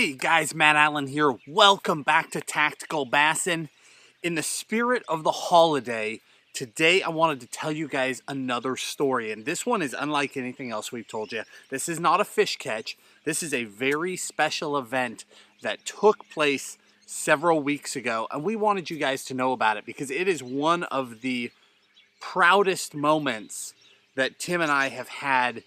Hey guys, Matt Allen here. Welcome back to Tactical Bassin. In the spirit of the holiday, today I wanted to tell you guys another story. And this one is unlike anything else we've told you. This is not a fish catch. This is a very special event that took place several weeks ago. And we wanted you guys to know about it because it is one of the proudest moments that Tim and I have had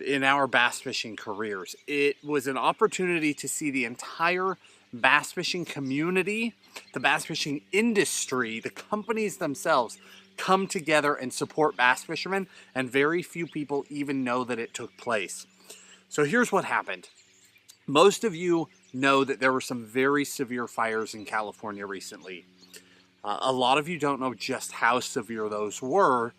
in our bass fishing careers. It was an opportunity to see the entire bass fishing community, the bass fishing industry, the companies themselves come together and support bass fishermen, and very few people even know that it took place. So here's what happened. Most of you know that there were some very severe fires in California recently. A lot of you don't know just how severe those were.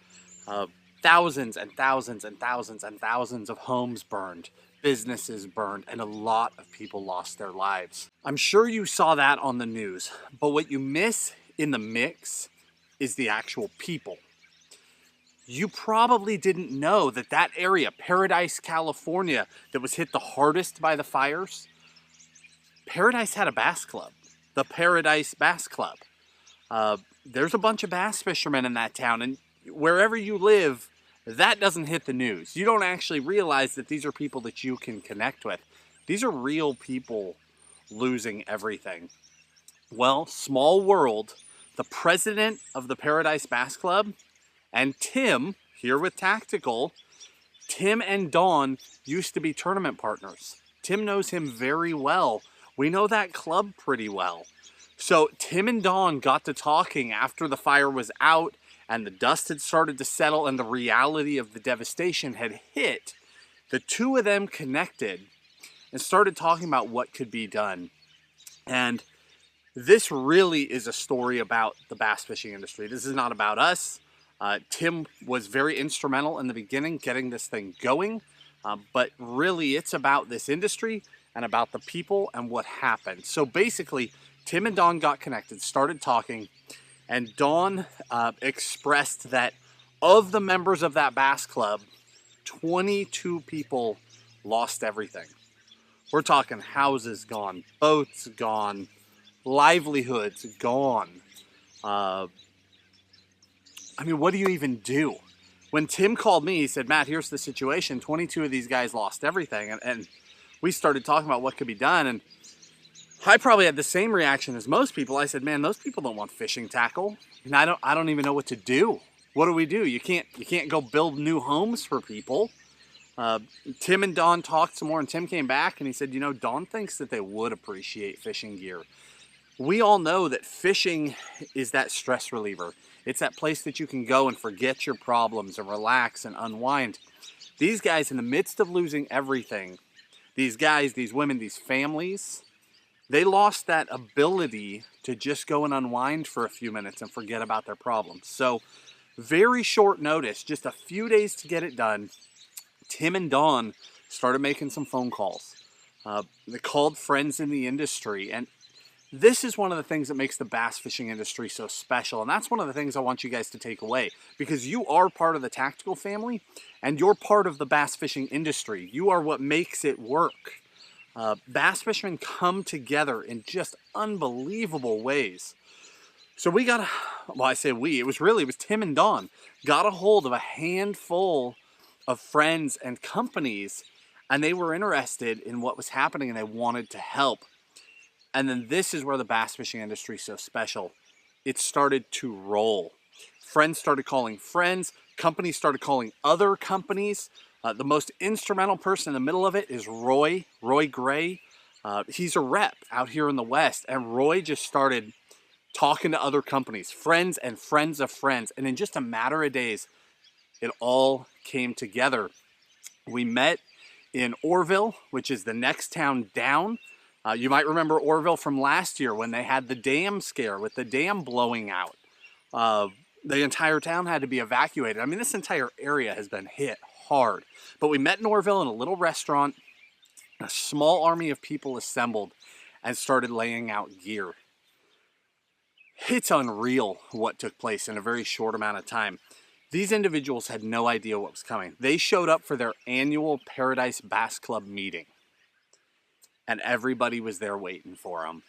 Thousands and thousands and thousands and thousands of homes burned, businesses burned, and a lot of people lost their lives. I'm sure you saw that on the news, but what you miss in the mix is the actual people. You probably didn't know that that area, Paradise, California, that was hit the hardest by the fires, Paradise had a bass club, the Paradise Bass Club. There's a bunch of bass fishermen in that town, and wherever you live, that doesn't hit the news. You don't actually realize that these are people that you can connect with. These are real people losing everything. Well, small world, the president of the Paradise Bass Club and Tim, here with Tactical, Tim and Dawn used to be tournament partners. Tim knows him very well. We know that club pretty well. So Tim and Dawn got to talking after the fire was out and the dust had started to settle and the reality of the devastation had hit. The two of them connected and started talking about what could be done. And this really is a story about the bass fishing industry. This is not about us. Tim was very instrumental in the beginning getting this thing going, but really it's about this industry and about the people and what happened. So basically, Tim and Dawn got connected, started talking, and Dawn expressed that of the members of that bass club, 22 people lost everything. We're talking houses gone, boats gone, livelihoods gone. I mean, what do you even do? When Tim called me, he said, Matt, here's the situation. 22 of these guys lost everything. And we started talking about what could be done. And I probably had the same reaction as most people. I said, man, those people don't want fishing tackle. And I don't even know what to do. What do we do? You can't go build new homes for people. Tim and Dawn talked some more, and Tim came back and he said, you know, Dawn thinks that they would appreciate fishing gear. We all know that fishing is that stress reliever. It's that place that you can go and forget your problems and relax and unwind. These guys, in the midst of losing everything, these guys, these women, these families, they lost that ability to just go and unwind for a few minutes and forget about their problems. So very short notice, just a few days to get it done, Tim and Dawn started making some phone calls. They called friends in the industry. And this is one of the things that makes the bass fishing industry so special. And that's one of the things I want you guys to take away, because you are part of the Tactical family and you're part of the bass fishing industry. You are what makes it work. Bass fishermen come together in just unbelievable ways. So we got, well, I say we, it was Tim and Dawn, got a hold of a handful of friends and companies, and they were interested in what was happening and they wanted to help. And then this is where the bass fishing industry is so special. It started to roll. Friends started calling friends, companies started calling other companies. The most instrumental person in the middle of it is Roy Gray. He's a rep out here in the West, and Roy just started talking to other companies, friends and friends of friends. And in just a matter of days, it all came together. We met in Orville, which is the next town down. You might remember Orville from last year when they had the dam scare with the dam blowing out. The entire town had to be evacuated. I mean, this entire area has been hit hard. But we met in Orville in a little restaurant. A small army of people assembled and started laying out gear. It's unreal what took place in a very short amount of time. These individuals had no idea what was coming. They showed up for their annual Paradise Bass Club meeting. and everybody was there waiting for them.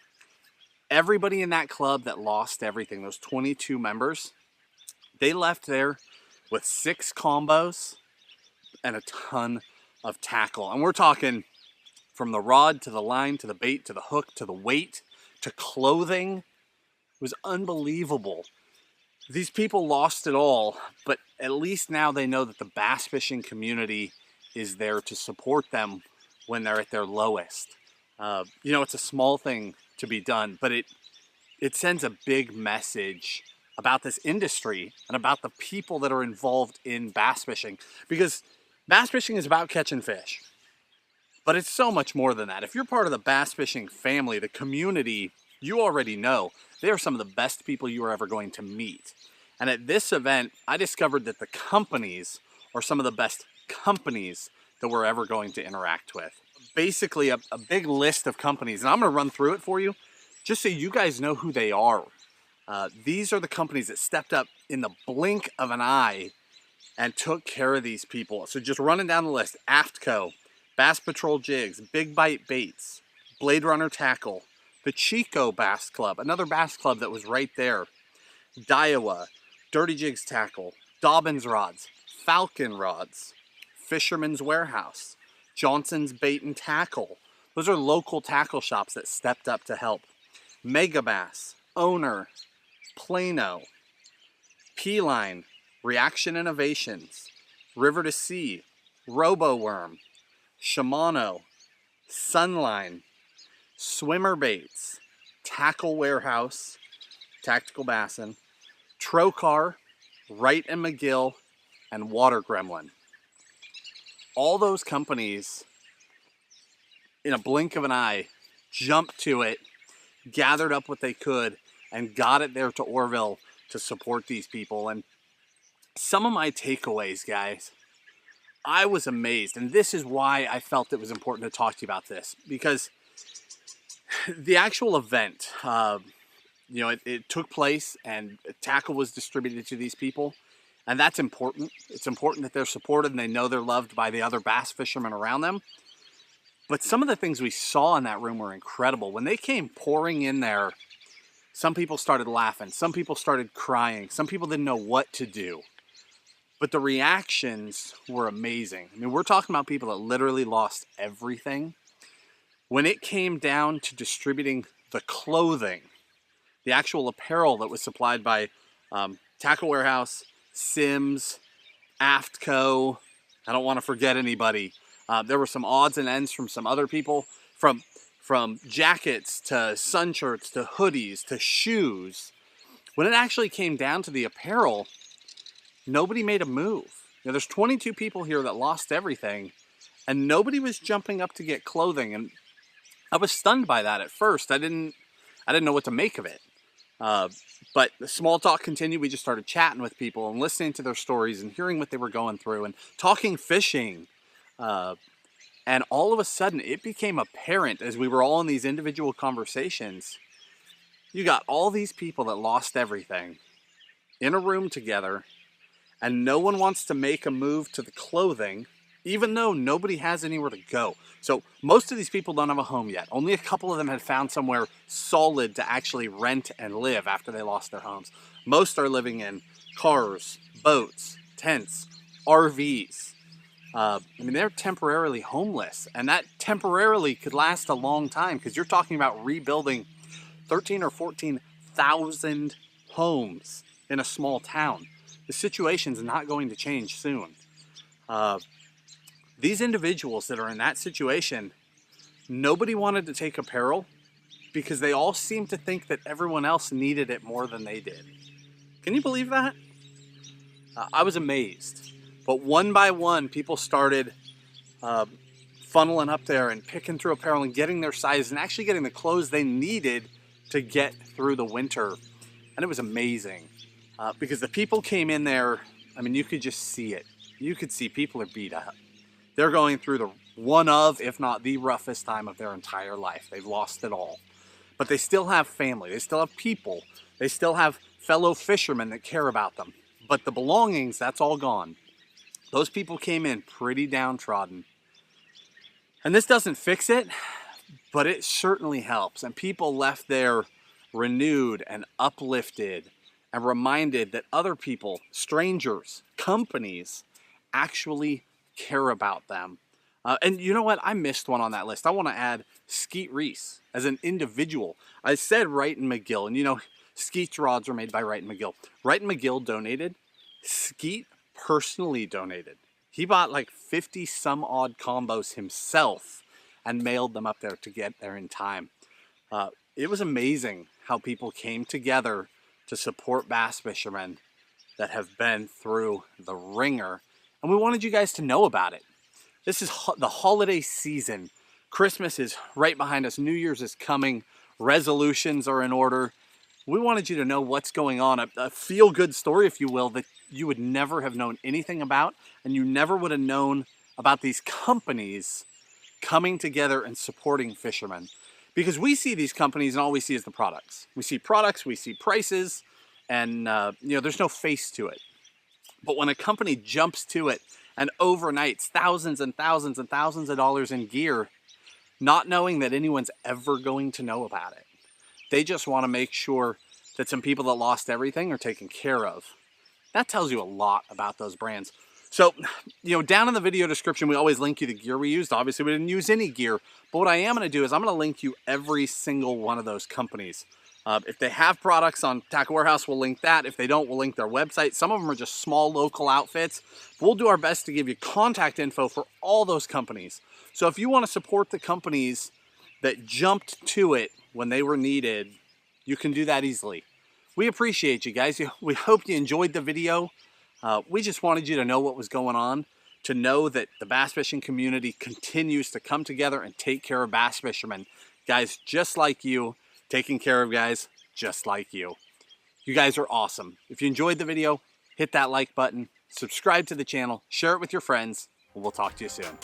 Everybody in that club that lost everything, those 22 members, they left there with 6 combos and a ton of tackle. And we're talking from the rod to the line to the bait to the hook to the weight to clothing. It was unbelievable. These people lost it all, but at least now they know that the bass fishing community is there to support them when they're at their lowest. You know, it's a small thing to be done, but it sends a big message about this industry and about the people that are involved in bass fishing, because bass fishing is about catching fish, but it's so much more than that. If you're part of the bass fishing family, the community, you already know they are some of the best people you are ever going to meet. And at this event, I discovered that the companies are some of the best companies that we're ever going to interact with. Basically a big list of companies, and I'm going to run through it for you just so you guys know who they are. These are the companies that stepped up in the blink of an eye and took care of these people. So just running down the list: Aftco, Bass Patrol Jigs, Big Bite Baits, Blade Runner Tackle, the Chico Bass Club, another bass club that was right there, Daiwa, Dirty Jigs Tackle, Dobbins Rods, Falcon Rods, Fisherman's Warehouse, Johnson's Bait and Tackle. Those are local tackle shops that stepped up to help. Mega Bass, Owner, Plano, P-Line, Reaction Innovations, River to Sea, RoboWorm, Shimano, Sunline, Swimmer Baits, Tackle Warehouse, Tactical Bassin, Trocar, Wright and McGill, and Water Gremlin. All those companies, in a blink of an eye, jumped to it, gathered up what they could, and got it there to Orville to support these people. And some of my takeaways, guys, I was amazed. And this is why I felt it was important to talk to you about this, because the actual event, you know, it took place and tackle was distributed to these people. And that's important. It's important that they're supported and they know they're loved by the other bass fishermen around them. But some of the things we saw in that room were incredible. When they came pouring in there, some people started laughing. Some people started crying. Some people didn't know what to do. But the reactions were amazing. I mean, we're talking about people that literally lost everything. When it came down to distributing the clothing, the actual apparel that was supplied by Tackle Warehouse, Sims, Aftco, I don't want to forget anybody. There were some odds and ends from some other people, from jackets to sun shirts to hoodies to shoes. When it actually came down to the apparel, nobody made a move. You know, there's 22 people here that lost everything, and nobody was jumping up to get clothing. And I was stunned by that at first. I didn't know what to make of it. But the small talk continued. We just started chatting with people and listening to their stories and hearing what they were going through and talking fishing. And all of a sudden, it became apparent as we were all in these individual conversations. You got all these people that lost everything in a room together, and no one wants to make a move to the clothing, even though nobody has anywhere to go. So most of these people don't have a home yet. Only a couple of them had found somewhere solid to actually rent and live after they lost their homes. Most are living in cars, boats, tents, RVs. I mean, they're temporarily homeless, and that temporarily could last a long time, because you're talking about rebuilding 13 or 14,000 homes in a small town. The situation's not going to change soon. These individuals that are in that situation, nobody wanted to take apparel because they all seemed to think that everyone else needed it more than they did. Can you believe that? I was amazed. But one by one, people started funneling up there and picking through apparel and getting their size and actually getting the clothes they needed to get through the winter. And it was amazing because the people came in there. I mean, you could just see it. You could see people are beat up. They're going through the one of, if not the roughest time of their entire life. They've lost it all. But they still have family. They still have people. They still have fellow fishermen that care about them. But the belongings, that's all gone. Those people came in pretty downtrodden. And this doesn't fix it, but it certainly helps. And people left there renewed and uplifted and reminded that other people, strangers, companies, actually care about them. And you know what? I missed one on that list. I want to add Skeet Reese as an individual. I said Wright and McGill, and you know, Skeet's rods are made by Wright and McGill. Wright and McGill donated. Skeet personally donated. He bought like 50 some odd combos himself and mailed them up there to get there in time. It was amazing how people came together to support bass fishermen that have been through the ringer. And we wanted you guys to know about it. This is the holiday season. Christmas is right behind us. New Year's is coming. Resolutions are in order. We wanted you to know what's going on. A feel-good story, if you will, that you would never have known anything about, and you never would have known about these companies coming together and supporting fishermen. Because we see these companies and all we see is the products. We see products, we see prices, and you know, there's no face to it. But when a company jumps to it and overnights thousands and thousands and thousands of dollars in gear, not knowing that anyone's ever going to know about it, they just want to make sure that some people that lost everything are taken care of. That tells you a lot about those brands. So, you know, down in the video description, we always link you the gear we used. Obviously, we didn't use any gear. But what I am going to do is I'm going to link you every single one of those companies. If they have products on Tackle Warehouse, we'll link that. If they don't, we'll link their website. Some of them are just small local outfits. We'll do our best to give you contact info for all those companies. So if you want to support the companies that jumped to it when they were needed, you can do that easily. We appreciate you guys. We hope you enjoyed the video. We just wanted you to know what was going on, to know that the bass fishing community continues to come together and take care of bass fishermen. Guys just like you, taking care of guys just like you. You guys are awesome. If you enjoyed the video, hit that like button, subscribe to the channel, share it with your friends, and we'll talk to you soon.